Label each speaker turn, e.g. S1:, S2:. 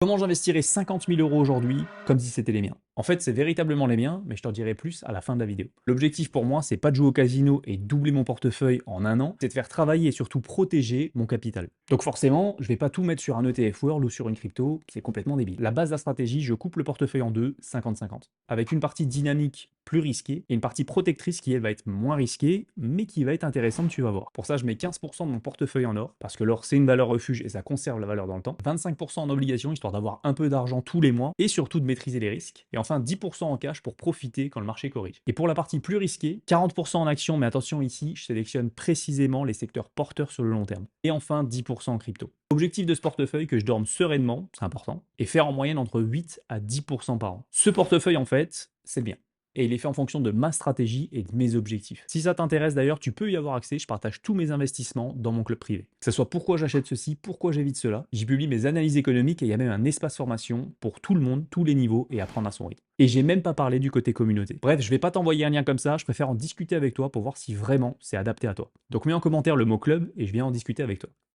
S1: Comment j'investirais 50 000 € aujourd'hui comme si c'était les miens? En fait, c'est véritablement les miens, mais je t'en dirai plus à la fin de la vidéo. L'objectif pour moi, c'est pas de jouer au casino et doubler mon portefeuille en un an, c'est de faire travailler et surtout protéger mon capital. Donc forcément, je vais pas tout mettre sur un ETF World ou sur une crypto, c'est complètement débile. La base de la stratégie, je coupe le portefeuille en deux, 50-50, avec une partie dynamique plus risquée et une partie protectrice qui elle va être moins risquée, mais qui va être intéressante, tu vas voir. Pour ça, je mets 15% de mon portefeuille en or, parce que l'or c'est une valeur refuge et ça conserve la valeur dans le temps, 25% en obligations, histoire d'avoir un peu d'argent tous les mois, et surtout de maîtriser les risques, et enfin 10% en cash pour profiter quand le marché corrige. Et pour la partie plus risquée, 40% en actions, mais attention ici, je sélectionne précisément les secteurs porteurs sur le long terme. Et enfin 10% en crypto. Objectif de ce portefeuille, que je dorme sereinement, c'est important, et faire en moyenne entre 8 à 10% par an. Ce portefeuille en fait, c'est bien. Et il est fait en fonction de ma stratégie et de mes objectifs. Si ça t'intéresse d'ailleurs, tu peux y avoir accès, je partage tous mes investissements dans mon club privé. Que ce soit pourquoi j'achète ceci, pourquoi j'évite cela, j'y publie mes analyses économiques et il y a même un espace formation pour tout le monde, tous les niveaux et apprendre à son rythme. Et j'ai même pas parlé du côté communauté. Bref, je vais pas t'envoyer un lien comme ça, je préfère en discuter avec toi pour voir si vraiment c'est adapté à toi. Donc mets en commentaire le mot club et je viens en discuter avec toi.